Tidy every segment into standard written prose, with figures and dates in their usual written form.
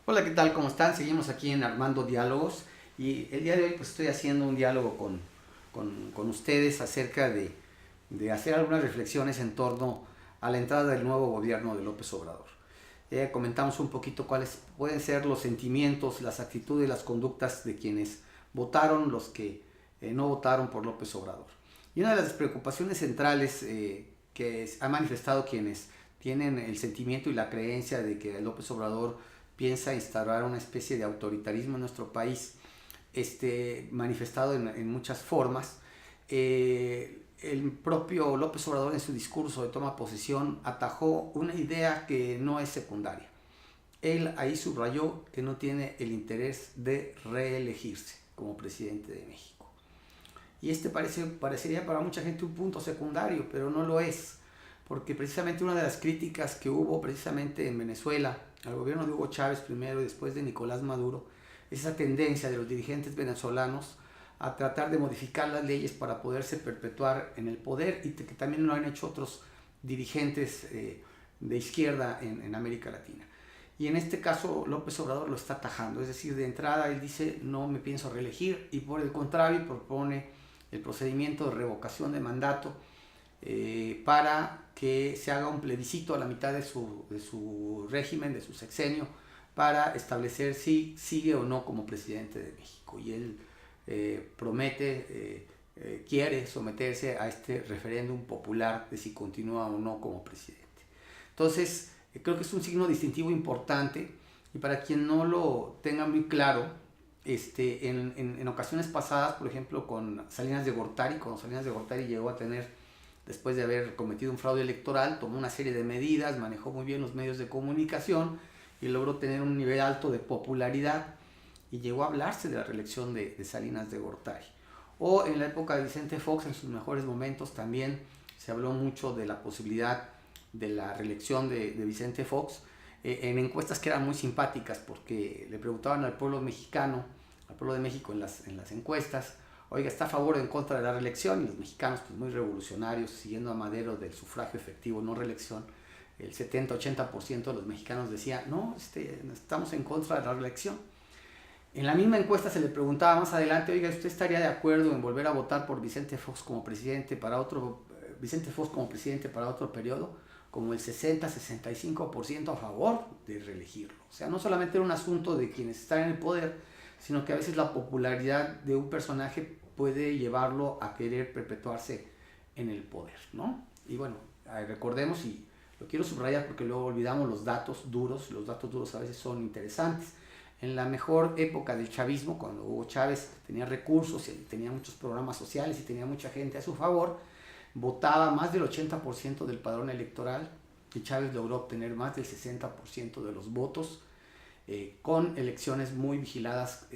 Hola, ¿qué tal? ¿Cómo están? Seguimos aquí en Armando Diálogos y el día de hoy pues estoy haciendo un diálogo con ustedes acerca de hacer algunas reflexiones en torno a la entrada del nuevo gobierno de López Obrador. Comentamos un poquito cuáles pueden ser los sentimientos, las actitudes, las conductas de quienes votaron, los que no votaron por López Obrador. Y una de las preocupaciones centrales que han manifestado quienes tienen el sentimiento y la creencia de que López Obrador piensa instaurar una especie de autoritarismo en nuestro país, manifestado en muchas formas. El propio López Obrador en su discurso de toma de posesión atajó una idea que no es secundaria. Él ahí subrayó que no tiene el interés de reelegirse como presidente de México. Y parecería para mucha gente un punto secundario, pero no lo es, porque precisamente una de las críticas que hubo precisamente en Venezuela al gobierno de Hugo Chávez primero y después de Nicolás Maduro, esa tendencia de los dirigentes venezolanos a tratar de modificar las leyes para poderse perpetuar en el poder, y que también lo han hecho otros dirigentes de izquierda en América Latina. Y en este caso López Obrador lo está atajando, es decir, de entrada él dice no me pienso reelegir, y por el contrario propone el procedimiento de revocación de mandato para que se haga un plebiscito a la mitad de su régimen, de su sexenio, para establecer si sigue o no como presidente de México. Y él quiere someterse a este referéndum popular de si continúa o no como presidente. Entonces, creo que es un signo distintivo importante, y para quien no lo tenga muy claro, en ocasiones pasadas, por ejemplo, con Salinas de Gortari, cuando Salinas de Gortari llegó a tener, después de haber cometido un fraude electoral, tomó una serie de medidas, manejó muy bien los medios de comunicación y logró tener un nivel alto de popularidad, y llegó a hablarse de la reelección de Salinas de Gortari. O en la época de Vicente Fox, en sus mejores momentos, también se habló mucho de la posibilidad de la reelección de Vicente Fox, en encuestas que eran muy simpáticas, porque le preguntaban al pueblo mexicano, al pueblo de México en las encuestas, oiga, ¿está a favor o en contra de la reelección? Y los mexicanos, pues muy revolucionarios, siguiendo a Madero del sufragio efectivo, no reelección, el 70-80% de los mexicanos decía, no, estamos en contra de la reelección. En la misma encuesta se le preguntaba más adelante, oiga, ¿usted estaría de acuerdo en volver a votar por Vicente Fox como presidente para otro periodo? Como el 60-65% a favor de reelegirlo. O sea, no solamente era un asunto de quienes están en el poder, sino que a veces la popularidad de un personaje puede llevarlo a querer perpetuarse en el poder, ¿no? Y bueno, recordemos, y lo quiero subrayar porque luego olvidamos los datos duros a veces son interesantes. En la mejor época del chavismo, cuando Hugo Chávez tenía recursos y tenía muchos programas sociales y tenía mucha gente a su favor, votaba más del 80% del padrón electoral, y Chávez logró obtener más del 60% de los votos, con elecciones muy vigiladas,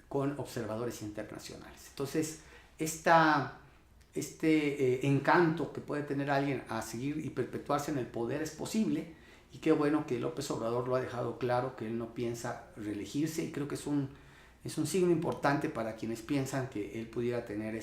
con observadores internacionales. Entonces, encanto que puede tener alguien a seguir y perpetuarse en el poder es posible, y qué bueno que López Obrador lo ha dejado claro, que él no piensa reelegirse, y creo que es un signo importante para quienes piensan que él pudiera tener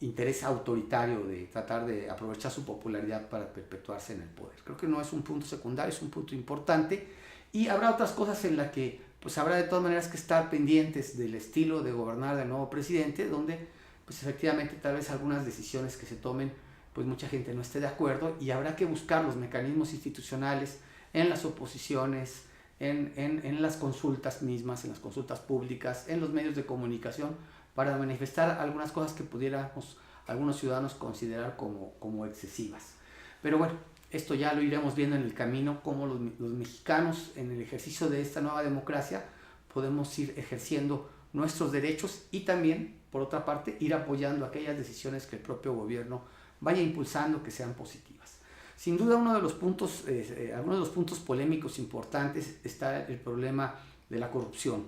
interés autoritario de tratar de aprovechar su popularidad para perpetuarse en el poder. Creo que no es un punto secundario, es un punto importante, y habrá otras cosas en las que pues habrá de todas maneras que estar pendientes del estilo de gobernar del nuevo presidente, donde pues efectivamente tal vez algunas decisiones que se tomen pues mucha gente no esté de acuerdo, y habrá que buscar los mecanismos institucionales en las oposiciones, en las consultas mismas, en las consultas públicas, en los medios de comunicación, para manifestar algunas cosas que pudiéramos algunos ciudadanos considerar como excesivas. Pero bueno, esto ya lo iremos viendo en el camino, cómo los mexicanos en el ejercicio de esta nueva democracia podemos ir ejerciendo nuestros derechos, y también, por otra parte, ir apoyando aquellas decisiones que el propio gobierno vaya impulsando que sean positivas. Sin duda, algunos de los puntos polémicos importantes está el problema de la corrupción.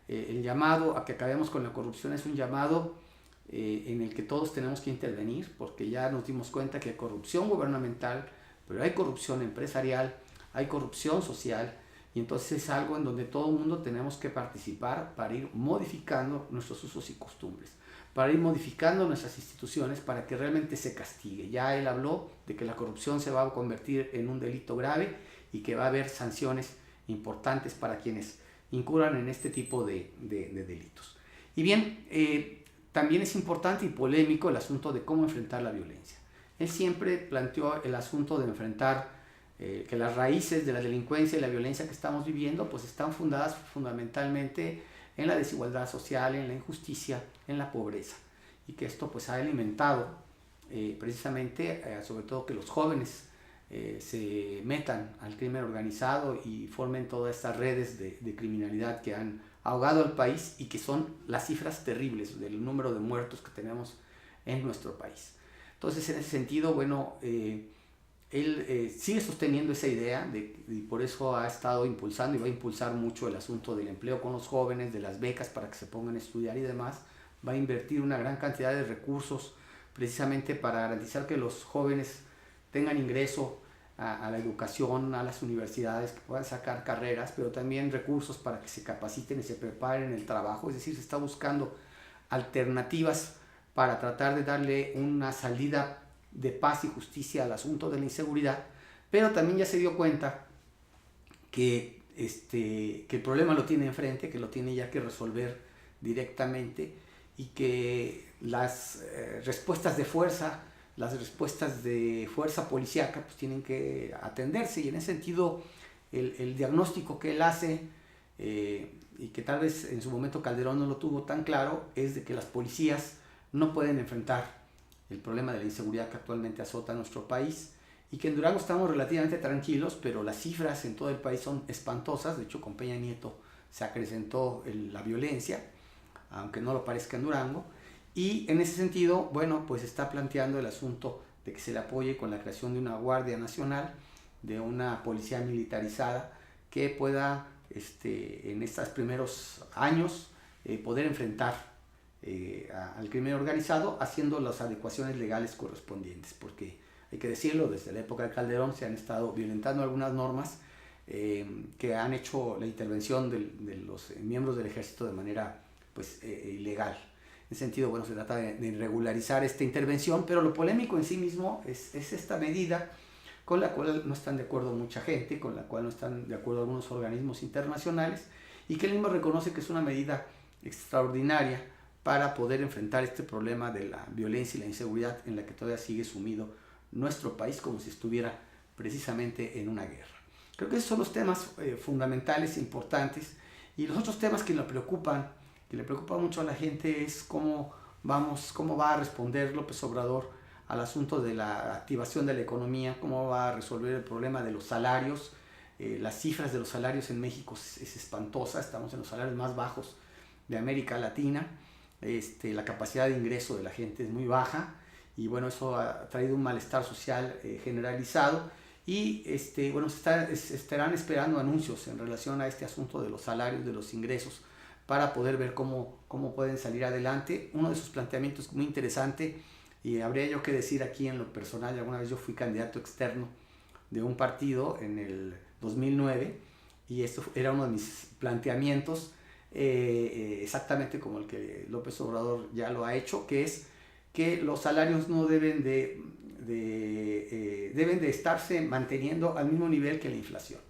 El llamado a que acabemos con la corrupción es un llamado en el que todos tenemos que intervenir, porque ya nos dimos cuenta que hay corrupción gubernamental, pero hay corrupción empresarial, hay corrupción social, y entonces es algo en donde todo el mundo tenemos que participar para ir modificando nuestros usos y costumbres, para ir modificando nuestras instituciones para que realmente se castigue. Ya él habló de que la corrupción se va a convertir en un delito grave y que va a haber sanciones importantes para quienes incurran en este tipo de delitos. Y bien, también es importante y polémico el asunto de cómo enfrentar la violencia. Él siempre planteó el asunto de enfrentar que las raíces de la delincuencia y la violencia que estamos viviendo pues están fundadas fundamentalmente en la desigualdad social, en la injusticia, en la pobreza, y que esto pues ha alimentado precisamente sobre todo que los jóvenes se metan al crimen organizado y formen todas estas redes de criminalidad que han ahogado al país y que son las cifras terribles del número de muertos que tenemos en nuestro país. Entonces, en ese sentido, bueno, él sigue sosteniendo esa idea y por eso ha estado impulsando y va a impulsar mucho el asunto del empleo con los jóvenes, de las becas para que se pongan a estudiar y demás. Va a invertir una gran cantidad de recursos precisamente para garantizar que los jóvenes tengan ingreso a la educación, a las universidades, que puedan sacar carreras, pero también recursos para que se capaciten y se preparen en el trabajo. Es decir, se está buscando alternativas para tratar de darle una salida de paz y justicia al asunto de la inseguridad, pero también ya se dio cuenta que el problema lo tiene enfrente, que lo tiene ya que resolver directamente, y que las respuestas de fuerza, las respuestas de fuerza policíaca pues tienen que atenderse, y en ese sentido el diagnóstico que él hace y que tal vez en su momento Calderón no lo tuvo tan claro, es de que las policías no pueden enfrentar el problema de la inseguridad que actualmente azota a nuestro país, y que en Durango estamos relativamente tranquilos, pero las cifras en todo el país son espantosas. De hecho, con Peña Nieto se acrecentó la violencia, aunque no lo parezca en Durango, y en ese sentido, bueno, pues está planteando el asunto de que se le apoye con la creación de una Guardia Nacional, de una policía militarizada que pueda en estos primeros años poder enfrentar al crimen organizado, haciendo las adecuaciones legales correspondientes, porque hay que decirlo, desde la época de Calderón se han estado violentando algunas normas que han hecho la intervención de los miembros del ejército de manera pues ilegal. En ese sentido, bueno, se trata de regularizar esta intervención, pero lo polémico en sí mismo es esta medida con la cual no están de acuerdo mucha gente, con la cual no están de acuerdo algunos organismos internacionales, y que él mismo reconoce que es una medida extraordinaria para poder enfrentar este problema de la violencia y la inseguridad en la que todavía sigue sumido nuestro país, como si estuviera precisamente en una guerra. Creo que esos son los temas fundamentales, importantes, y los otros temas que le preocupan mucho a la gente es cómo va a responder López Obrador al asunto de la activación de la economía, cómo va a resolver el problema de los salarios. Las cifras de los salarios en México es espantosa, estamos en los salarios más bajos de América Latina. La capacidad de ingreso de la gente es muy baja, y bueno, eso ha traído un malestar social generalizado, y bueno, estarán esperando anuncios en relación a este asunto de los salarios, de los ingresos, para poder ver cómo pueden salir adelante. Uno de sus planteamientos muy interesante, y habría yo que decir aquí en lo personal, alguna vez yo fui candidato externo de un partido en el 2009, y esto era uno de mis planteamientos, exactamente como el que López Obrador ya lo ha hecho, que es que los salarios no deben de estarse manteniendo al mismo nivel que la inflación.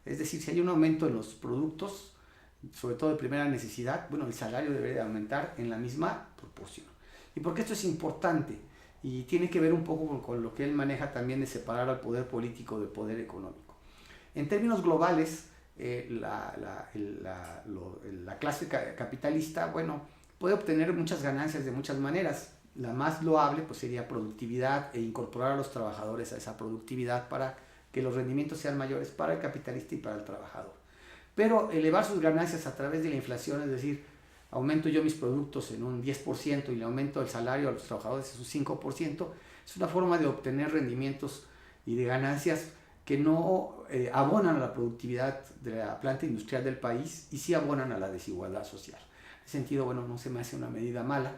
Es decir, si hay un aumento en los productos, sobre todo de primera necesidad, bueno, el salario debe de aumentar en la misma proporción. ¿Y por qué esto es importante? Y tiene que ver un poco con lo que él maneja también de separar al poder político del poder económico. En términos globales, la clase capitalista, bueno, puede obtener muchas ganancias de muchas maneras. La más loable pues sería productividad, e incorporar a los trabajadores a esa productividad para que los rendimientos sean mayores para el capitalista y para el trabajador. Pero elevar sus ganancias a través de la inflación, es decir, aumento yo mis productos en un 10% y le aumento el salario a los trabajadores en un 5%, es una forma de obtener rendimientos y de ganancias que no abonan a la productividad de la planta industrial del país, y sí abonan a la desigualdad social. En ese sentido, bueno, no se me hace una medida mala,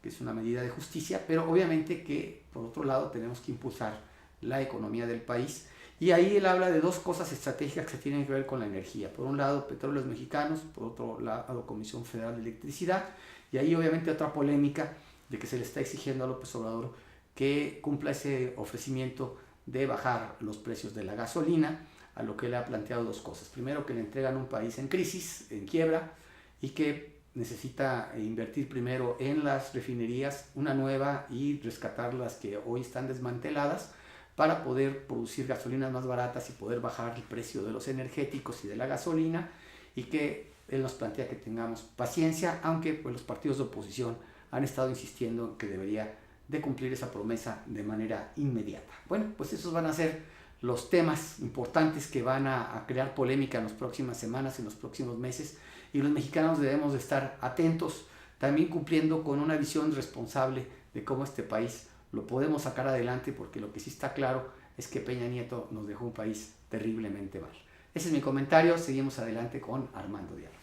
que es una medida de justicia, pero obviamente que por otro lado tenemos que impulsar la economía del país, y ahí él habla de dos cosas estratégicas que tienen que ver con la energía. Por un lado, Petróleos Mexicanos, por otro lado, Comisión Federal de Electricidad, y ahí obviamente otra polémica de que se le está exigiendo a López Obrador que cumpla ese ofrecimiento de bajar los precios de la gasolina, a lo que él ha planteado dos cosas. Primero, que le entregan un país en crisis, en quiebra, y que necesita invertir primero en las refinerías, una nueva, y rescatar las que hoy están desmanteladas para poder producir gasolinas más baratas y poder bajar el precio de los energéticos y de la gasolina, y que él nos plantea que tengamos paciencia, aunque pues, los partidos de oposición han estado insistiendo en que debería de cumplir esa promesa de manera inmediata. Bueno, pues esos van a ser los temas importantes que van a crear polémica en las próximas semanas, en los próximos meses, y los mexicanos debemos de estar atentos, también cumpliendo con una visión responsable de cómo este país lo podemos sacar adelante, porque lo que sí está claro es que Peña Nieto nos dejó un país terriblemente mal. Ese es mi comentario, seguimos adelante con Armando Diálogo.